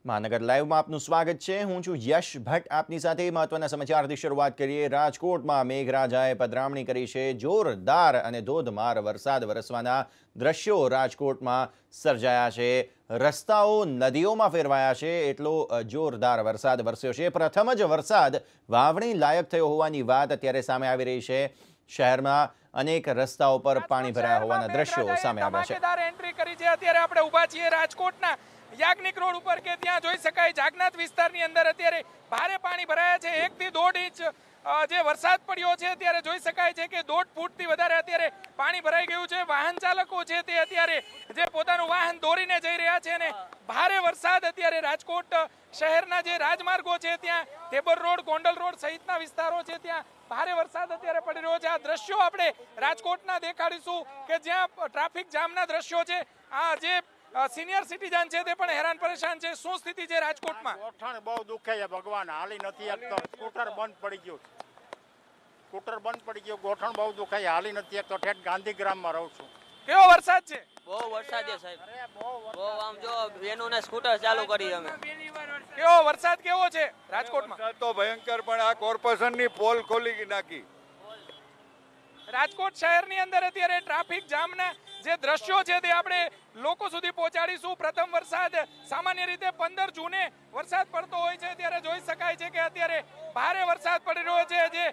મહાનગર લાઈવમાં આપનું સ્વાગત છે। હું છું યશ ભટ્ટ। આપની સાથે મહત્વના સમાચારથી શરૂઆત કરીએ। રાજકોટમાં મેઘરાજાએ પધરામણી કરી છે। જોરદાર અને ધોધમાર વરસાદ વરસવાના દ્રશ્યો રાજકોટમાં સર્જાયા છે। રસ્તાઓ નદીઓમાં ફેરવાયા છે। એટલો જોરદાર વરસાદ વરસ્યો છે। પ્રથમ જ વરસાદ વાવણી લાયક થયો હોવાની વાત અત્યારે સામે આવી રહી છે। શહેરમાં અનેક રસ્તાઓ પર પાણી ભરાયા હોવાના દ્રશ્યો સામે આવ્યા છે। ધમાકેદાર એન્ટ્રી કરી છે। અત્યારે આપણે ઊભા છીએ રાજકોટના યાજ્ઞિક રોડ ઉપર કે ત્યાં જોઈ શકાય જાગનાથ વિસ્તારની અંદર અત્યારે ભારે પાણી ભરાયા છે। 1 થી 1.5 ઇંચ જે વરસાદ પડ્યો છે ત્યારે જોઈ શકાય છે કે 1.5 ફૂટથી વધારે અત્યારે પાણી ભરાઈ ગયું છે। વાહન ચાલકો છે તે અત્યારે જે પોતાનું વાહન દોરીને જઈ રહ્યા છે અને ભારે વરસાદ અત્યારે રાજકોટ શહેરના જે રાજમાર્ગો છે ત્યાં ટેબર રોડ, ગોંડલ રોડ સહિતના વિસ્તારો છે ત્યાં ભારે વરસાદ અત્યારે પડી રહ્યો છે। આ દ્રશ્યો આપણે રાજકોટના દેખાડીશું કે જ્યાં ટ્રાફિક જામના દ્રશ્યો છે। આ જે સિનિયર સિટીઝન છે તે પણ હેરાન પરેશાન છે। શું સ્થિતિ છે રાજકોટમાં? ગોઠણ બહુ દુખે છે ભગવાન, હાલી નથી શકતો। સ્કૂટર બંધ પડી ગયું, ગોઠણ બહુ દુખે છે, હાલી નથી શકતો। ઠેઠ ગાંધીગ્રામમાં રહું છું। કેવો વરસાદ છે? બહુ વરસાદ છે સાહેબ, બહુ આમ જો વેનું ને સ્કૂટર ચાલુ કરી અમે। કેવો વરસાદ કેવો છે રાજકોટમાં? વરસાદ તો ભયંકર, પણ આ કોર્પોરેશનની પોલ ખોલી નાખી। રાજકોટ શહેરની અંદર અત્યારે ટ્રાફિક જામના જે દ્રશ્યો છે તે આપણે લોકો સુધી પહોંચાડીશું। પ્રથમ વરસાદ સામાન્ય રીતે 15 જૂને વરસાદ પડતો હોય છે ત્યારે જોઈ શકાય છે કે અત્યારે ભારે વરસાદ પડી રહ્યો છે। જે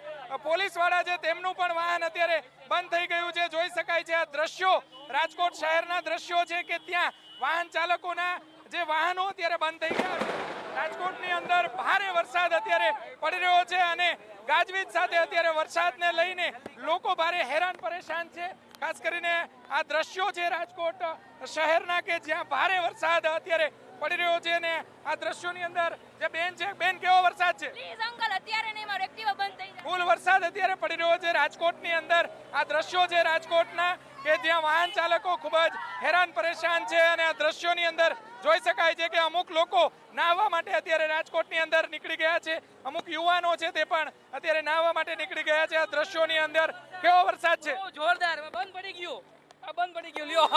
પોલીસ વાળા છે તેમનું પણ વાહન અત્યારે બંધ થઈ ગયું છે। જોઈ શકાય છે આ દ્રશ્યો રાજકોટ શહેરના દ્રશ્યો છે કે ત્યાં વાહન ચાલકોના જે વાહનો અત્યારે બંધ થઈ ગયા છે। રાજકોટની અંદર ભારે વરસાદ અત્યારે પડી રહ્યો છે અને ગાજવીજ સાથે અત્યારે વરસાદને લઈને લોકો ભારે હેરાન પરેશાન છે। ખાસ કરીને આ દ્રશ્યો છે રાજકોટ શહેરના કે જ્યાં ભારે વરસાદ અત્યારે પડી રહ્યો છે અને આ દ્રશ્યોની અંદર જે બેન છે, બેન કેવો વરસાદ છે? પ્લીઝ અંકલ અત્યારે નહીં, મારો એક્ટિવા બંધ થઈ જાય। ફૂલ વરસાદ અત્યારે પડી રહ્યો છે રાજકોટની અંદર। આ દ્રશ્યો છે રાજકોટના કે જ્યાં વાહન ચાલકો ખૂબ જ હેરાન પરેશાન છે અને આ દ્રશ્યોની અંદર જોઈ શકાય છે કે અમુક લોકો નાહવા માટે અત્યારે રાજકોટની અંદર નીકળી ગયા છે। અમુક યુવાનો છે તે પણ અત્યારે નાહવા માટે નીકળી ગયા છે। આ દ્રશ્યોની અંદર કેવો વરસાદ છે? જોરદાર, બંધ પડી ગયું, આ બંધ પડી ગયું, લ્યો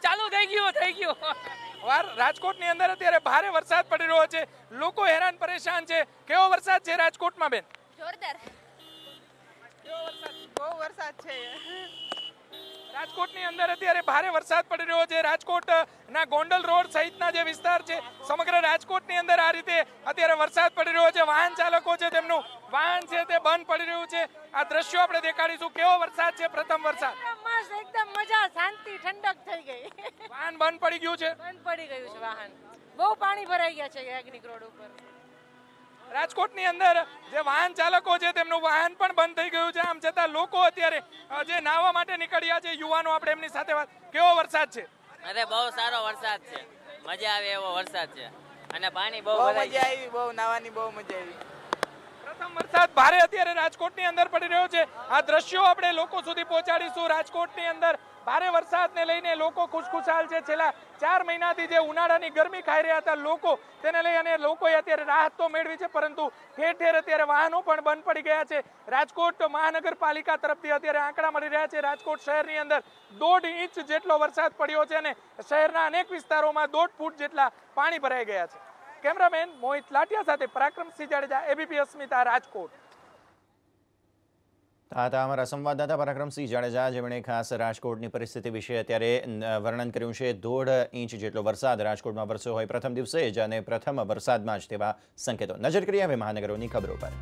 ચાલુ થઈ ગયું। રાજકોટની અંદર અત્યારે ભારે વરસાદ પડી રહ્યો છે, લોકો હેરાન પરેશાન છે। કેવો વરસાદ છે રાજકોટમાં બેન? જોરદાર, બહુ વરસાદ છે રાજકોટની અંદર અત્યારે ભારે વરસાદ પડી રહ્યો છે। રાજકોટના ગોંડલ રોડ સહિતના જે વિસ્તાર છે સમગ્ર રાજકોટની અંદર આ રીતે અત્યારે વરસાદ પડી રહ્યો છે। વાહન ચાલકો છે તેમનું વાહન છે તે બંધ પડી રહ્યું છે। આ દ્રશ્યો આપણે દેખાડીશું। કેવો વરસાદ છે પ્રથમ વરસાદ? મસ્ત, એકદમ મજા, શાંતિ, ઠંડક થઈ ગઈ। વાહન બંધ પડી ગયું છે, બંધ પડી ગયું છે વાહન, બહુ પાણી ભરાઈ ગયા છે યાજ્ઞિક રોડ ઉપર। રાજકોટની અંદર જે વાહન ચાલકો છે તેમનું વાહન પણ બંધ થઈ ગયું છે। આમ છતાં લોકો અત્યારે જે નાહવા માટે નીકળ્યા છે યુવાનો, આપણે એમની સાથે વાત। કેવો વરસાદ છે? અરે બહુ સારો વરસાદ છે, મજા આવે એવો વરસાદ છે અને પાણી બહુ મજા આવી, બહુ નાવાની બહુ મજા આવી। પ્રથમ વરસાદ ભારે અત્યારે રાજકોટની અંદર પડી રહ્યો છે। આ દ્રશ્યો આપણે લોકો સુધી પહોંચાડીશું। રાજકોટની અંદર ભારે વરસાદને લઈને લોકો ખુશખુશાલ છે। છેલ્લા 4 મહિનાથી જે ઉનાળાની ગરમી ખાઈ રહ્યા હતા લોકો, તેને લઈ અને લોકોએ અત્યારે રાહત તો મેળવી છે, પરંતુ ઠેર ઠેર અત્યારે વાહનો પણ બંધ પડી ગયા છે। રાજકોટ મહાનગરપાલિકા તરફથી અત્યારે આંકડા મળી રહ્યા છે। રાજકોટ શહેરની અંદર 1.5 ઇંચ જેટલો વરસાદ પડ્યો છે અને શહેરના અનેક વિસ્તારોમાં 1.5 ફૂટ જેટલા પાણી ભરાઈ ગયા છે। કેમેરામેન મોહિત લાઠિયા સાથે પરાક્રમસિંહ જાડેજા, એબીપી અસ્મિતા, રાજકોટ। હતા અમારા સંવાદદાતા પરાક્રમસિંહ જાડેજા, જેમણે ખાસ રાજકોટની પરિસ્થિતિ વિશે અત્યારે વર્ણન કર્યું છે। 1.5 ઇંચ જેટલો વરસાદ રાજકોટમાં વરસ્યો હોય પ્રથમ દિવસે જ અને પ્રથમ વરસાદમાં જ તેવા સંકેતો। નજર કરીએ હવે મહાનગરોની ખબરો પર।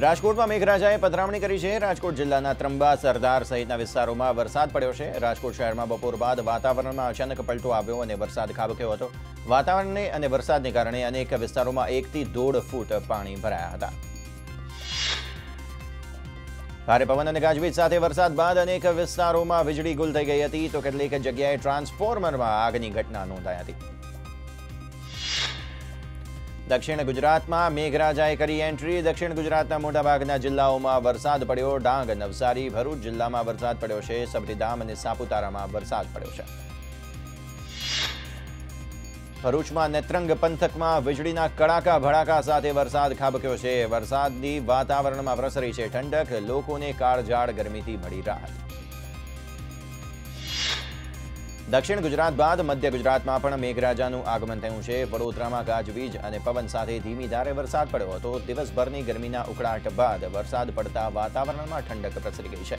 રાજકોટમાં મેઘરાજાએ પધરામણી કરી છે। રાજકોટ જિલ્લાના ત્રંબા, સરદાર સહિતના વિસ્તારોમાં વરસાદ પડ્યો છે। રાજકોટ શહેરમાં બપોર બાદ વાતાવરણમાં અચાનક પલટો આવ્યો અને વરસાદ ખાબક્યો હતો। વાતાવરણને અને વરસાદને કારણે અનેક વિસ્તારોમાં 1 થી 1.5 ફૂટ પાણી ભરાયા હતા। ભારે પવન અને ગાજવીજ સાથે વરસાદ બાદ અનેક વિસ્તારોમાં વીજળી ગુલ થઈ ગઈ હતી, તો કેટલીક જગ્યાએ ટ્રાન્સફોર્મરમાં આગની ઘટના નોંધાઈ હતી। દક્ષિણ ગુજરાતમાં મેઘરાજાએ કરી એન્ટ્રી। દક્ષિણ ગુજરાતના મોટાભાગના જિલ્લાઓમાં વરસાદ પડ્યો। ડાંગ, નવસારી, ભરૂચ જિલ્લામાં વરસાદ પડ્યો છે। સબરીધામ અને સાપુતારામાં વરસાદ પડ્યો છે। ભરૂચમાં નેત્રંગ પંથકમાં વીજળીના કડાકા ભડાકા સાથે વરસાદ ખાબક્યો છે। વરસાદની વાતાવરણમાં પ્રસરી છે ઠંડક, લોકોને કાળઝાળ ગરમીથી મળી રાહત। દક્ષિણ ગુજરાત બાદ મધ્ય ગુજરાતમાં પણ મેઘરાજાનું આગમન થયું છે. વડોદરામાં ગાજવીજ અને પવન સાથે ધીમી ધારે વરસાદ પડ્યો હતો. દિવસભરની ગરમીના ઉકળાટ બાદ વરસાદ પડતા વાતાવરણમાં ઠંડક પ્રસરી ગઈ છે.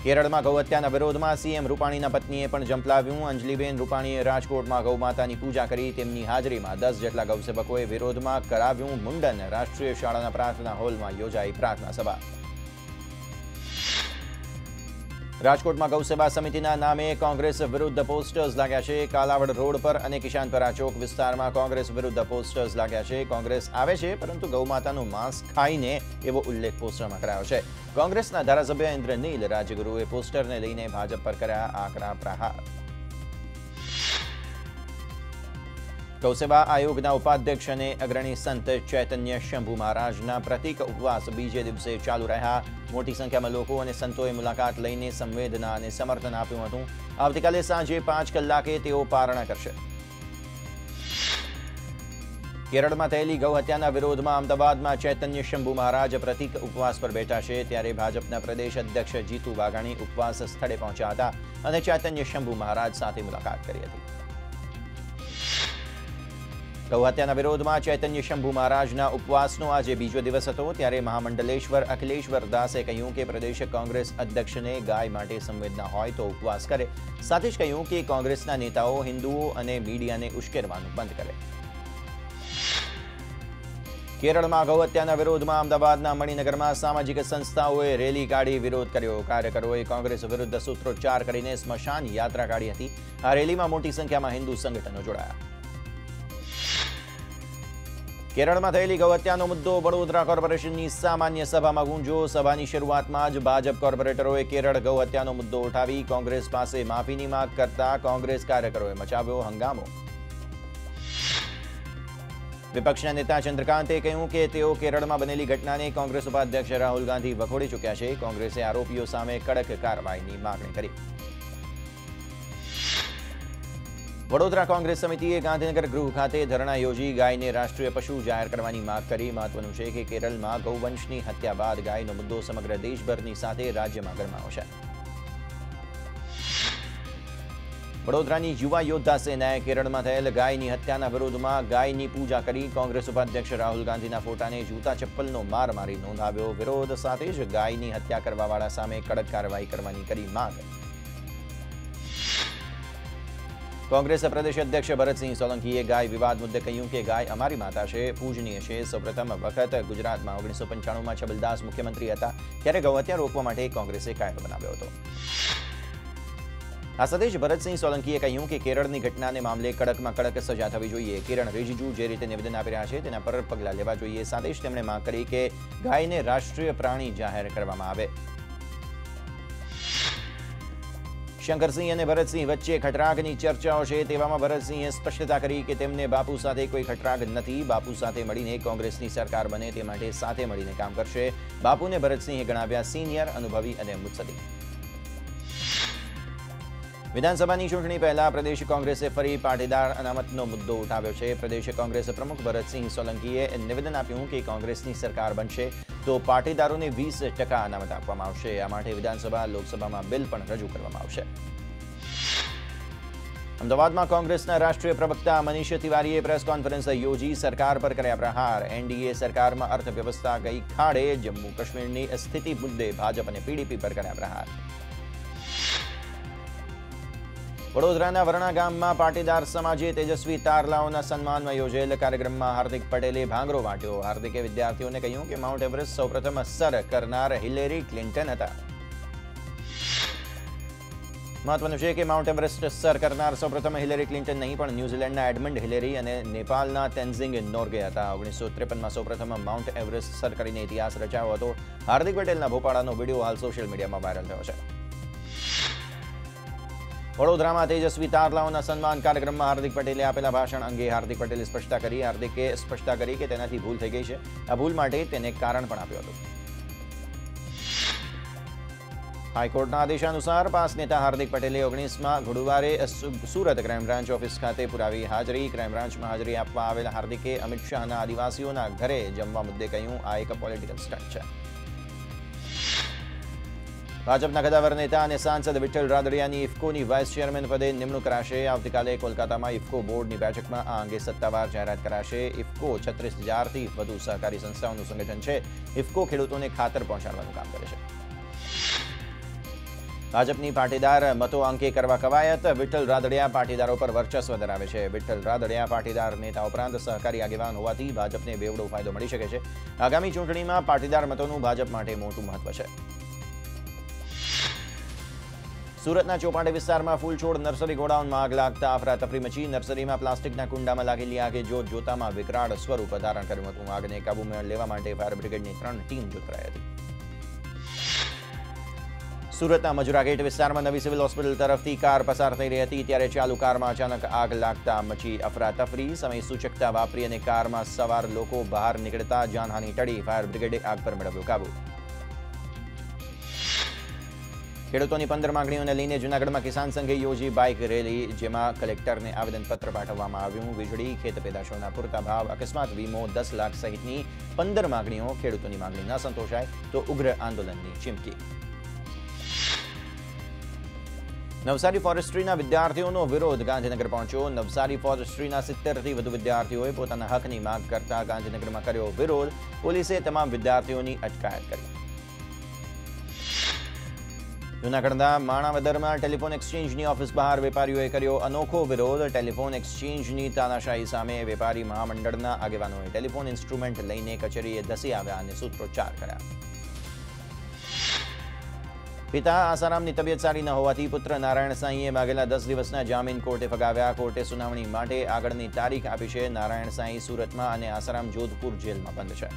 કેરળમાં ગૌહત્યાના વિરોધમાં સીએમ રૂપાણીના પત્નીએ પણ ઝંપલાવ્યું. અંજલિબેન રૂપાણીએ રાજકોટમાં ગૌમાતાની પૂજા કરી. તેમની હાજરીમાં 10 જેટલા ગૌસેવકોએ વિરોધમાં કરાવ્યું મુંડન. રાષ્ટ્રીય શાળાના પ્રાર્થના હોલમાં યોજાઈ પ્રાર્થના સભા. રાજકોટમાં ગૌસેવા સમિતિના નામે કોંગ્રેસ વિરુદ્ધ પોસ્ટર્સ લાગ્યા છે. કાલાવડ રોડ પર અને કિશાનપરા ચોક વિસ્તારમાં કોંગ્રેસ વિરુદ્ધ પોસ્ટર્સ લાગ્યા છે. કોંગ્રેસ આવે છે પરંતુ ગૌમાતાનું માંસ ખાઈને એવો ઉલ્લેખ પોસ્ટરમાં કરાયો છે. કોંગ્રેસના ધારાસભ્ય ઇન્દ્રનીલ રાજગુરુએ પોસ્ટરને લઈને ભાજપ પર કર્યા આકરા પ્રહાર. ગૌસેવા આયોગના ઉપાધ્યક્ષ અને અગ્રણી સંત ચૈતન્ય શંભુ મહારાજના પ્રતિક ઉપવાસ બીજે દિવસે ચાલુ રહ્યા. મોટી સંખ્યામાં લોકો અને સંતોએ મુલાકાત લઈને સંવેદના અને સમર્થન આપ્યું હતું. આવતીકાલે સાંજે 5 કલાકે તેઓ પારણા કરશે. કેરળમાં થયેલી ગૌહત્યાના વિરોધમાં અમદાવાદમાં ચૈતન્ય શંભુ મહારાજ પ્રતિક ઉપવાસ પર બેઠા છે. ત્યારે ભાજપના પ્રદેશ અધ્યક્ષ જીતુ વાઘાણી ઉપવાસ સ્થળે પહોંચ્યા હતા અને ચૈતન્ય શંભુ મહારાજ સાથે મુલાકાત કરી હતી. ગૌહત્યાના વિરોધમાં ચૈતન્ય શંભુ મહારાજના ઉપવાસનો આજે બીજો દિવસ હતો. ત્યારે મહામંડલેશ્વર અખિલેશ્વર દાસે કહ્યું કે પ્રદેશ કોંગ્રેસ અધ્યક્ષને ગાય માટે સંવેદના હોય તો ઉપવાસ કરે. સાથે જ કહ્યું કે કોંગ્રેસના નેતાઓ હિન્દુઓ અને મીડિયાને ઉશ્કેરવાનું બંધ કરે. કેરળમાં ગૌહત્યાના વિરોધમાં અમદાવાદના મણિનગરમાં સામાજિક સંસ્થાઓએ રેલી કાઢી વિરોધ કર્યો. કાર્યકરોએ કોંગ્રેસ વિરુદ્ધ સૂત્રોચ્ચાર કરીને સ્મશાન યાત્રા કાઢી હતી. આ રેલીમાં મોટી સંખ્યામાં હિન્દુ સંગઠનો જોડાયા. કેરળમાં થયેલી ગૌહત્યાનો મુદ્દો વડોદરા કોર્પોરેશનની સામાન્ય સભામાં ગુંજો. સભાની શરૂઆતમાં જ ભાજપ કોર્પોરેટરોએ કેરળ ગૌહત્યાનો મુદ્દો ઉઠાવી કોંગ્રેસ પાસે માફીની માંગ કરતા કોંગ્રેસ કાર્યકરોએ મચાવ્યો હંગામો. વિપક્ષના નેતા ચંદ્રકાંતે કહ્યું કે તેઓ કેરળમાં બનેલી ઘટનાને કોંગ્રેસ ઉપાધ્યક્ષ રાહુલ ગાંધી વખોડી ચૂક્યા છે. કોંગ્રેસે આરોપીઓ સામે કડક કાર્યવાહીની માંગણી કરી. વડોદરા કોંગ્રેસ સમિતિએ ગાંધીનગર ગૃહ ખાતે ધરણા યોજી ગાયને રાષ્ટ્રીય પશુ જાહેર કરવાની માંગ કરી. મહત્વનું છે કે કેરળમાં ગૌવંશની હત્યા બાદ ગાયનો મુદ્દો સમગ્ર દેશભરની સાથે રાજ્યમાં ગરમાયો છે. વડોદરાની યુવા યોદ્ધા સેનાએ કેરળમાં થયેલ ગાયની હત્યાના વિરોધમાં ગાયની પૂજા કરી. કોંગ્રેસ ઉપાધ્યક્ષ રાહુલ ગાંધીના ફોટાને જૂતા ચપ્પલનો માર મારી નોંધાવ્યો વિરોધ. સાથે જ ગાયની હત્યા કરવાવાળા સામે કડક કાર્યવાહી કરવાની કરી માંગ. કોંગ્રેસ પ્રદેશ અધ્યક્ષ ભરતસિંહ સોલંકીએ ગાય વિવાદ મુદ્દે કહ્યું કે ગાય અમારી માતા છે, પૂજનીય છે. સૌપ્રથમ વખત ગુજરાતમાં 1995માં છબીલદાસ મુખ્યમંત્રી હતા ત્યારે ગૌહત્યા રોકવા માટે કોંગ્રેસે કાયદો બનાવ્યો હતો. આ સાથે જ ભરતસિંહ સોલંકીએ કહ્યું કે કેરળની ઘટનાને મામલે કડકમાં કડક સજા થવી જોઈએ. કિરણ રિજિજુ જે રીતે નિવેદન આપી રહ્યા છે તેના પર પગલાં લેવા જોઈએ. સાથે જ તેમણે માંગ કરી કે ગાયને રાષ્ટ્રીય પ્રાણી જાહેર કરવામાં આવે. શંકરસિંહ અને ભરતસિંહ વચ્ચે ખટરાગની ચર્ચાઓ છે. તેવામાં ભરતસિંહે સ્પષ્ટતા કરી કે તેમને બાપુ સાથે કોઈ ખટરાગ નથી. બાપુ સાથે મળીને કોંગ્રેસની સરકાર બને તે માટે સાથે મળીને કામ કરશે. બાપુને ભરતસિંહે ગણાવ્યા સિનિયર, અનુભવી અને મુત્સદી. વિધાનસભાની ચૂંટણી પહેલા પ્રદેશ કોંગ્રેસે ફરી પાટીદાર અનામતનો મુદ્દો ઉઠાવ્યો છે. પ્રદેશ કોંગ્રેસ પ્રમુખ ભરતસિંહ સોલંકીએ નિવેદન આપ્યું કે કોંગ્રેસની સરકાર બનશે તો પાટીદારોને 20% અનામત આપવામાં આવશે. આ માટે વિધાનસભા લોકસભામાં બિલ પણ રજૂ કરવામાં આવશે. અમદાવાદમાં કોંગ્રેસના રાષ્ટ્રીય પ્રવક્તા મનીષ તિવારીએ પ્રેસ કોન્ફરન્સ યોજી સરકાર પર કર્યા પ્રહાર. એનડીએ સરકારમાં અર્થવ્યવસ્થા ગઈ ખાડે. જમ્મુ કાશ્મીરની સ્થિતિ મુદ્દે ભાજપ અને પીડીપી પર કર્યા પ્રહાર. વડોદરાના વરણા ગામમાં પાટીદાર સમાજે તેજસ્વી તારલાઓના સન્માનમાં યોજેલ કાર્યક્રમમાં હાર્દિક પટેલે ભાંગરો વાટ્યો. હાર્દિકે વિદ્યાર્થીઓને કહ્યું કે માઉન્ટ એવરેસ્ટ સૌપ્રથમ સર કરનાર હિલેરી ક્લિન્ટન હતા. મહત્વનું છે કે માઉન્ટ એવરેસ્ટ સર કરનાર સૌપ્રથમ હિલેરી ક્લિન્ટન નહીં પણ ન્યૂઝીલેન્ડના એડમંડ હિલેરી અને નેપાળના તેન્ઝિંગ નોર્ગે હતા. 1953માં સૌપ્રથમ માઉન્ટ એવરેસ્ટ સર કરીને ઇતિહાસ રચાયો હતો. હાર્દિક પટેલના ભોપાળાનો વિડીયો હાલ સોશિયલ મીડિયામાં વાયરલ થયો છે. વડોદરામાં તેજસ્વી તારલાઓના સન્માન કાર્યક્રમમાં હાર્દિક પટેલે આપેલા ભાષણ અંગે હાર્દિક પટેલે સ્પષ્ટતા કરી. હાર્દિકે સ્પષ્ટતા કરી કે તેનાથી ભૂલ થઈ ગઈ છે. આ ભૂલ માટે તેને કારણ પણ આપ્યું હતું. હાઈકોર્ટના આદેશાનુસાર પાસ નેતા હાર્દિક પટેલે 19માં ગુરુવારે સુરત ક્રાઇમ બ્રાન્ચ ઓફિસ ખાતે પુરાવી હાજરી. ક્રાઇમ બ્રાન્ચમાં હાજરી આપવા આવેલા હાર્દિકે અમિત શાહના આદિવાસીઓના ઘરે જમવા મુદ્દે કહ્યું આ એક પોલિટિકલ સ્ટન્ટ છે. ભાજપના કદાવર નેતા અને સાંસદ વિઠ્ઠલ રાદડિયાની ઇફકોની વાઇસ ચેરમેન પદે નિમણૂક કરાશે. આવતીકાલે કોલકાતામાં ઇફકો બોર્ડની બેઠકમાં આ અંગે સત્તાવાર જાહેરાત કરાશે. ઇફકો 36,000થી વધુ સહકારી સંસ્થાઓનું સંગઠન છે. ઇફકો ખેડૂતોને ખાતર પહોંચાડવાનું કામ કરે છે. ભાજપની પાટીદાર મતો અંકે કરવા કવાયત. વિઠ્ઠલ રાદડિયા પાટીદારો પર વર્ચસ્વ ધરાવે છે. વિઠ્ઠલ રાદડિયા પાટીદાર નેતા ઉપરાંત સહકારી આગેવાન હોવાથી ભાજપને બેવડો ફાયદો મળી શકે છે. આગામી ચૂંટણીમાં પાટીદાર મતોનું ભાજપ માટે મોટું મહત્વ છે. સુરતના ચોપાટી વિસ્તારમાં ફૂલછોડ નર્સરી ગોડાઉનમાં આગ લાગતા અફરાતફરી મચી. નર્સરીમાં પ્લાસ્ટિકના કુંડામાં લાગેલી આગે જોતામાં વિકરાળ સ્વરૂપ ધારણ કર્યું હતું. આગને કાબૂમાં લેવા માટે ફાયર બ્રિગેડની 3 ટીમ જોતરાઈ હતી. સુરતના મજુરા ગેટ વિસ્તારમાં નવી સિવિલ હોસ્પિટલ તરફથી કાર પસાર થઈ રહી હતી ત્યારે ચાલુ કારમાં અચાનક આગ લાગતા મચી અફરાતફરી. સમય સૂચકતા વાપરી અને કારમાં સવાર લોકો બહાર નીકળતા જાનહાની ટળી. ફાયર બ્રિગેડે આગ પર મેળવ્યો કાબુ. ખેડૂતોની 15 માંગણીઓને લઈને જૂનાગઢમાં કિસાન સંઘે યોજી બાઇક રેલી, જેમાં કલેક્ટરને આવેદનપત્ર પાઠવવામાં આવ્યું. વીજળી, ખેત પેદાશોના પૂરતા ભાવ, અકસ્માત વીમો, 10 લાખ સહિતની 15 માંગણીઓ. ખેડૂતોની માંગણી ન સંતોષાય તો ઉગ્ર આંદોલનની ચીમકી. નવસારી ફોરેસ્ટ્રીના વિદ્યાર્થીઓનો વિરોધ ગાંધીનગર પહોંચ્યો. નવસારી ફોરેસ્ટ્રીના 70થી વધુ વિદ્યાર્થીઓએ પોતાના હકની માંગ કરતા ગાંધીનગરમાં કર્યો વિરોધ. પોલીસે તમામ વિદ્યાર્થીઓની અટકાયત કરી. જૂનાગઢના માણાવદરમાં ટેલિફોન એક્સચેન્જની ઓફિસ બહાર વેપારીઓએ કર્યો અનોખો વિરોધ. ટેલિફોન એક્સચેન્જની તાનાશાહી સામે વેપારી મહામંડળના આગેવાનોએ ટેલિફોન ઇન્સ્ટ્રુમેન્ટ લઈને કચેરીએ ધસી આવ્યા અને સૂત્રોચ્ચાર કર્યા. પિતા આસારામની તબિયત સારી ન હોવાથી પુત્ર નારાયણ સાંઈએ માગેલા 10 દિવસના જામીન કોર્ટે ફગાવ્યા. કોર્ટે સુનાવણી માટે આગળની તારીખ આપી છે. નારાયણ સાંઈ સુરતમાં અને આસારામ જોધપુર જેલમાં બંધ છે.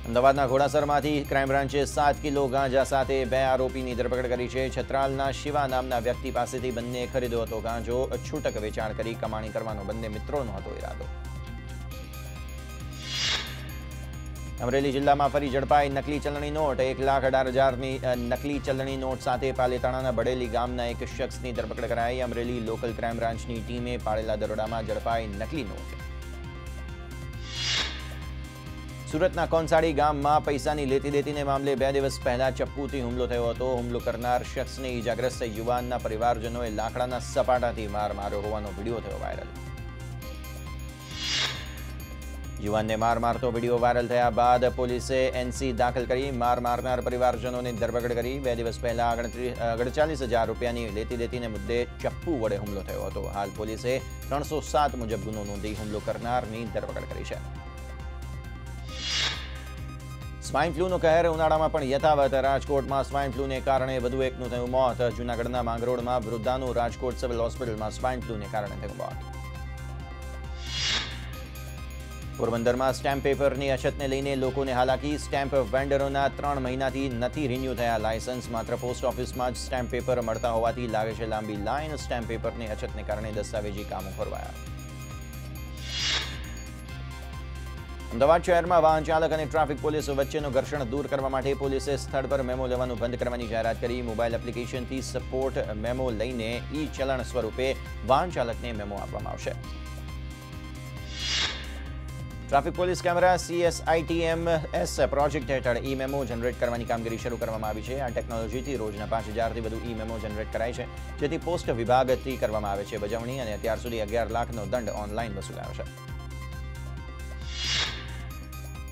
અમદાવાદના ઘોડાસરમાંથી ક્રાઇમ બ્રાન્ચે 7 કિલો ગાંજા સાથે 2 આરોપીની ધરપકડ કરી છે. છત્રાલના શિવા નામના વ્યક્તિ પાસેથી બંને ખરીદ્યો હતો ગાંજો. છૂટક વેચાણ કરી કમાણી કરવાનો બંને મિત્રોનો હતો ઈરાદો. અમરેલી જિલ્લામાં ફરી ઝડપાઈ નકલી ચલણી નોટ. 1,18,000ની નકલી ચલણી નોટ સાથે પાલીતાણાના બડેલી ગામના એક શખ્સની ધરપકડ કરાઈ. અમરેલી લોકલ ક્રાઇમ બ્રાન્ચની ટીમે પાડેલા દરોડામાં ઝડપાઈ નકલી નોટ. સુરતના કોનસાડી ગામમાં પૈસાની લેતી દેતીને મામલે 2 દિવસ પહેલા ચપ્પુથી હુમલો થયો હતો. હુમલો કરનાર શખ્સને ઈજાગ્રસ્ત યુવાનના પરિવારજનોએ લાકડાના સપાટાથી માર માર્યો હોવાનો વિડીયો થયો વાયરલ. યુવાનને માર મારતો વિડીયો વાયરલ થયા બાદ પોલીસે એનસી દાખલ કરી માર મારનાર પરિવારજનોની ધરપકડ કરી. 2 દિવસ પહેલા 39,000 રૂપિયાની લેતી દેતીને મુદ્દે ચપ્પુ વડે હુમલો થયો હતો. હાલ પોલીસે 307 મુજબ ગુનો નોંધી હુમલો કરનારની ધરપકડ કરી છે. સ્વાઇન ફ્લૂનો કહેર ઉનાળામાં પણ યથાવત. રાજકોટમાં સ્વાઇન ફ્લૂને કારણે વધુ એકનું થયું મોત. જૂનાગઢના માંગરોળમાં વૃદ્ધાનું રાજકોટ સિવિલ હોસ્પિટલમાં સ્વાઇન ફ્લૂને કારણે થયું મોત. પોરબંદરમાં સ્ટેમ્પ પેપરની અછતને લઈને લોકોને હાલાકી. સ્ટેમ્પ વેન્ડરોના 3 મહિનાથી નથી રિન્યુ થયા લાયસન્સ. માત્ર પોસ્ટ ઓફિસમાં જ સ્ટેમ્પ પેપર મળતા હોવાથી લાગે છે લાંબી લાઇન. સ્ટેમ્પ પેપરની અછતને કારણે દસ્તાવેજી કામો ખોરવાયા. અમદાવાદ શહેરમાં વાહન ચાલક અને ટ્રાફિક પોલીસ વચ્ચેનું ઘર્ષણ દૂર કરવા માટે પોલીસે સ્થળ પર મેમો લેવાનું બંધ કરવાની જાહેરાત કરી. મોબાઈલ એપ્લિકેશનથી સપોર્ટ મેમો લઈને ઈ ચલણ સ્વરૂપે વાહન ચાલકને મેમો આપવામાં આવશે. Traffic police camera CSITMS project હેઠળ ઈ મેમો જનરેટ કરવાની કામગીરી શરૂ કરવામાં આવી છે. આ ટેકનોલોજીથી રોજના 5,000થી વધુ ઈ મેમો જનરેટ કરાય છે, જેથી પોસ્ટ વિભાગથી કરવામાં આવે છે બજવણી અને અત્યાર સુધી 11 લાખનો દંડ ઓનલાઈન વસૂલાયો છે.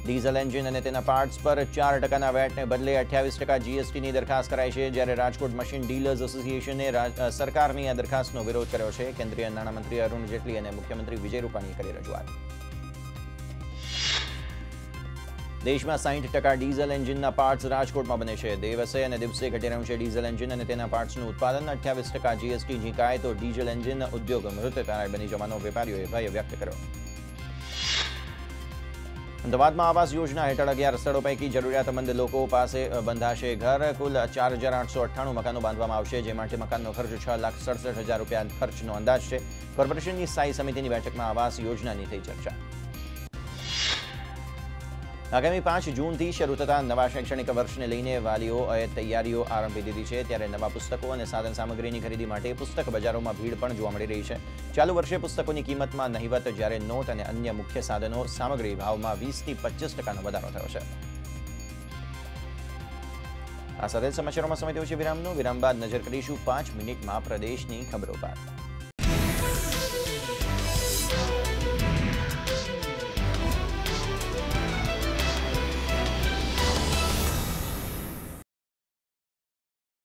ડીઝલ એન્જિન અને તેના પાર્ટ્સ પર 4% વેટને બદલે 28% GSTની દરખાસ્ત કરાઈ છે. જ્યારે રાજકોટ મશીન ડીલર્સ એસોસિએશને સરકારની આ દરખાસ્તનો વિરોધ કર્યો છે. કેન્દ્રીય નાણામંત્રી અરુણ જેટલી અને મુખ્યમંત્રી વિજય રૂપાણીએ કરી રજૂઆત. દેશમાં 60% ડીઝલ એન્જિનના પાર્ટ્સ રાજકોટમાં બને છે. દિવસે અને દિવસે ઘટી રહ્યું છે ડીઝલ એન્જિન અને તેના પાર્ટ્સનું ઉત્પાદન. 28% GST ઝીંકાય તો ડીઝલ એન્જિન ઉદ્યોગ મૃતપ્રાય બની જવાનો વેપારીઓએ ભય વ્યક્ત કર્યો. અમદાવાદમાં આવાસ યોજના હેઠળ 11 સ્થળો પૈકી જરૂરિયાતમંદ લોકો પાસે બંધાશે ઘર. કુલ 4,898 મકાનો બાંધવામાં આવશે, જે માટે મકાનનો ખર્ચ 6,67,000 રૂપિયા ખર્ચનો અંદાજ છે. કોર્પોરેશનની સ્થાયી સમિતિની બેઠકમાં આવાસ યોજનાની થઈ ચર્ચા. આગામી 5 જૂનથી શરૂ થતા નવા શૈક્ષણિક વર્ષને લઈને વાલીઓએ તૈયારીઓ આરંભી દીધી છે. ત્યારે નવા પુસ્તકો અને સાધન સામગ્રીની ખરીદી માટે પુસ્તક બજારોમાં ભીડ પણ જોવા મળી રહી છે. ચાલુ વર્ષે પુસ્તકોની કિંમતમાં નહિવત, જ્યારે નોટ અને અન્ય મુખ્ય સાધનો સામગ્રી ભાવમાં 20 થી 25% વધારો થયો છે. આ સાથે સમાચારોમાં સમય થયો છે વિરામનો. વિરામ બાદ નજર કરીશું 5 મિનિટમાં પ્રદેશની ખબરો પર.